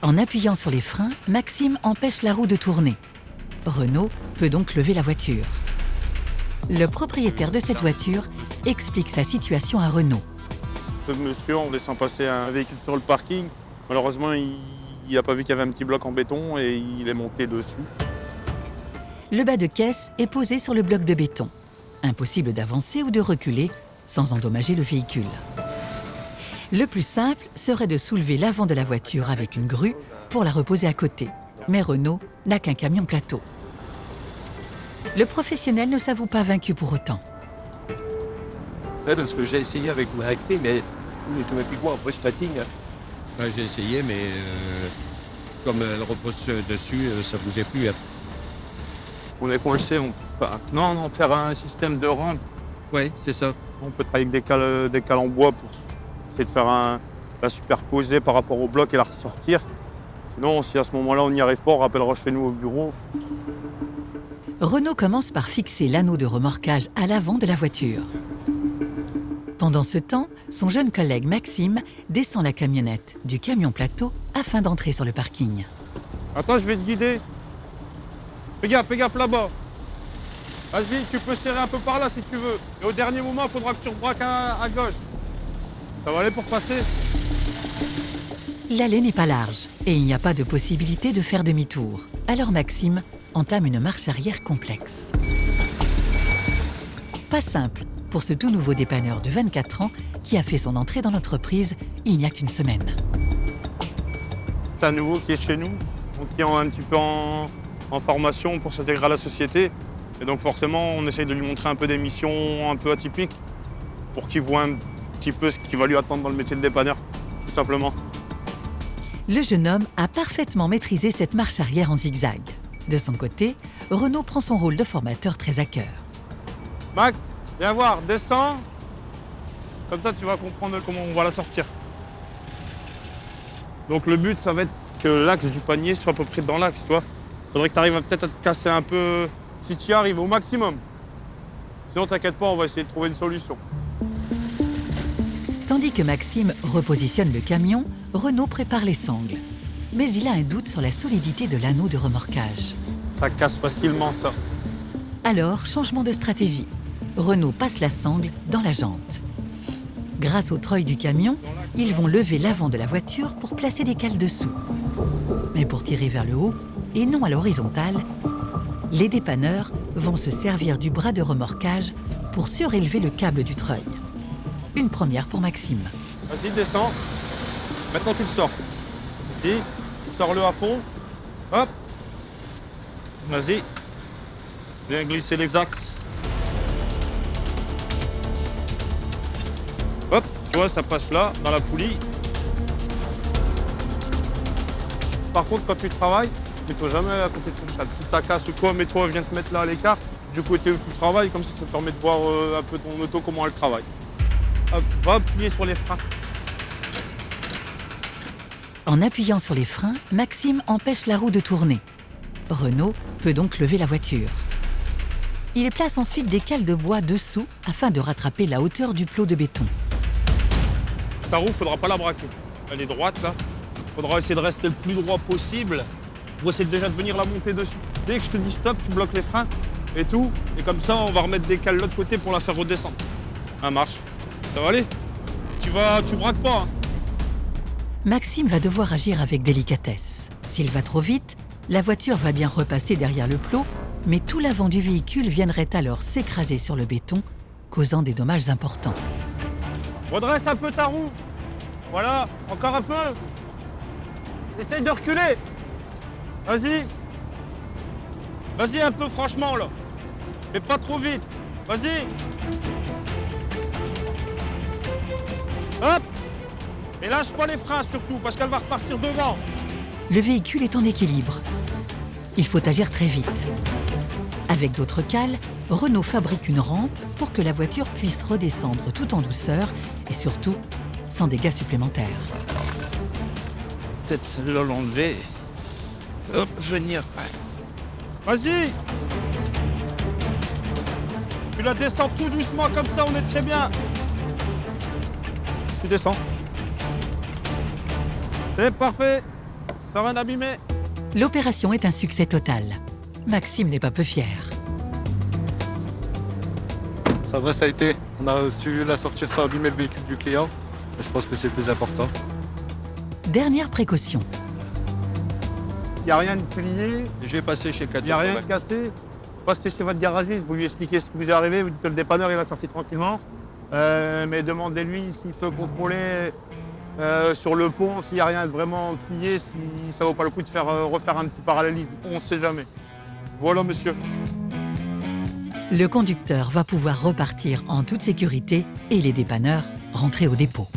En appuyant sur les freins, Maxime empêche la roue de tourner. Renaud peut donc lever la voiture. Le propriétaire de cette voiture explique sa situation à Renaud. Le monsieur, en laissant passer un véhicule sur le parking, malheureusement, il n'a pas vu qu'il y avait un petit bloc en béton et il est monté dessus. Le bas de caisse est posé sur le bloc de béton. Impossible d'avancer ou de reculer sans endommager le véhicule. Le plus simple serait de soulever l'avant de la voiture avec une grue pour la reposer à côté. Mais Renaud n'a qu'un camion plateau. Le professionnel ne s'avoue pas vaincu pour autant. Ouais, parce que j'ai essayé avec ma clé, mais automatiquement après je patine. Ouais, j'ai essayé, mais comme elle repose dessus, ça ne bougeait plus. On est coincé, on peut pas. Non, faire un système de rampe. Oui, c'est ça. On peut travailler avec des cales en bois pour essayer de faire la superposer par rapport au bloc et la ressortir. Sinon, si à ce moment-là on n'y arrive pas, on rappellera chez nous au bureau. Renaud commence par fixer l'anneau de remorquage à l'avant de la voiture. Pendant ce temps, son jeune collègue Maxime descend la camionnette du camion plateau afin d'entrer sur le parking. Attends, je vais te guider. Fais gaffe là-bas. Vas-y, tu peux serrer un peu par là si tu veux. Et au dernier moment, il faudra que tu rebraques à gauche. Ça va aller pour passer? L'allée n'est pas large et il n'y a pas de possibilité de faire demi-tour. Alors Maxime entame une marche arrière complexe. Pas simple pour ce tout nouveau dépanneur de 24 ans qui a fait son entrée dans l'entreprise il n'y a qu'une semaine. C'est un nouveau qui est chez nous, donc qui est un petit peu en formation pour s'intégrer à la société. Et donc forcément, on essaye de lui montrer un peu des missions un peu atypiques pour qu'il voit un petit peu ce qui va lui attendre dans le métier de dépanneur, tout simplement. Le jeune homme a parfaitement maîtrisé cette marche arrière en zigzag. De son côté, Renaud prend son rôle de formateur très à cœur. Max, viens voir, descends. Comme ça, tu vas comprendre comment on va la sortir. Donc le but, ça va être que l'axe du panier soit à peu près dans l'axe, tu vois. Faudrait que tu arrives peut-être à te casser un peu, si tu y arrives au maximum. Sinon, t'inquiète pas, on va essayer de trouver une solution. Tandis que Maxime repositionne le camion, Renaud prépare les sangles. Mais il a un doute sur la solidité de l'anneau de remorquage. Ça casse facilement, ça. Alors, changement de stratégie. Renaud passe la sangle dans la jante. Grâce au treuil du camion, ils vont lever l'avant de la voiture pour placer des cales dessous. Mais pour tirer vers le haut, et non à l'horizontale, les dépanneurs vont se servir du bras de remorquage pour surélever le câble du treuil. Une première pour Maxime. Vas-y, descends. Maintenant, tu le sors. Ici, sors-le à fond. Hop. Vas-y. Viens glisser les axes. Hop, tu vois, ça passe là, dans la poulie. Par contre, quand tu travailles, mets-toi jamais à côté de ton câble. Si ça casse ou quoi, mets-toi, viens te mettre là à l'écart, du côté où tu travailles, comme ça te permet de voir un peu ton auto, comment elle travaille. Hop, va appuyer sur les freins. En appuyant sur les freins, Maxime empêche la roue de tourner. Renaud peut donc lever la voiture. Il place ensuite des cales de bois dessous afin de rattraper la hauteur du plot de béton. Ta roue, faudra pas la braquer. Elle est droite là. Faudra essayer de rester le plus droit possible pour essayer déjà de venir la monter dessus. Dès que je te dis stop, tu bloques les freins et tout. Et comme ça, on va remettre des cales de l'autre côté pour la faire redescendre. Ça marche. Ça va aller? Tu braques pas, hein. Maxime va devoir agir avec délicatesse. S'il va trop vite, la voiture va bien repasser derrière le plot, mais tout l'avant du véhicule viendrait alors s'écraser sur le béton, causant des dommages importants. Redresse un peu ta roue. Voilà, encore un peu. Essaye de reculer. Vas-y. Vas-y un peu, franchement, là. Mais pas trop vite. Vas-y. Hop. Et lâche pas les freins surtout, parce qu'elle va repartir devant. Le véhicule est en équilibre. Il faut agir très vite. Avec d'autres cales, Renaud fabrique une rampe pour que la voiture puisse redescendre tout en douceur et surtout sans dégâts supplémentaires. Peut-être celle-là l'enlever. Hop, venir. Vas-y. Tu la descends tout doucement comme ça, on est très bien. Tu descends. C'est parfait. Ça va, Nabimé? L'opération est un succès total. Maxime n'est pas peu fier. Ça va, ça a été. On a su la sortir sans abîmer le véhicule du client. Je pense que c'est le plus important. Dernière précaution. Il n'y a rien de plié, Je vais passer chez il n'y a rien de cassé. Passez chez votre garagiste, vous lui expliquez ce qui vous est arrivé, vous dites que le dépanneur il va sortir tranquillement. Mais demandez-lui s'il peut contrôler sur le pont, s'il n'y a rien de vraiment plié, si ça ne vaut pas le coup de faire refaire un petit parallélisme. On ne sait jamais. Voilà, monsieur. Le conducteur va pouvoir repartir en toute sécurité et les dépanneurs rentrer au dépôt.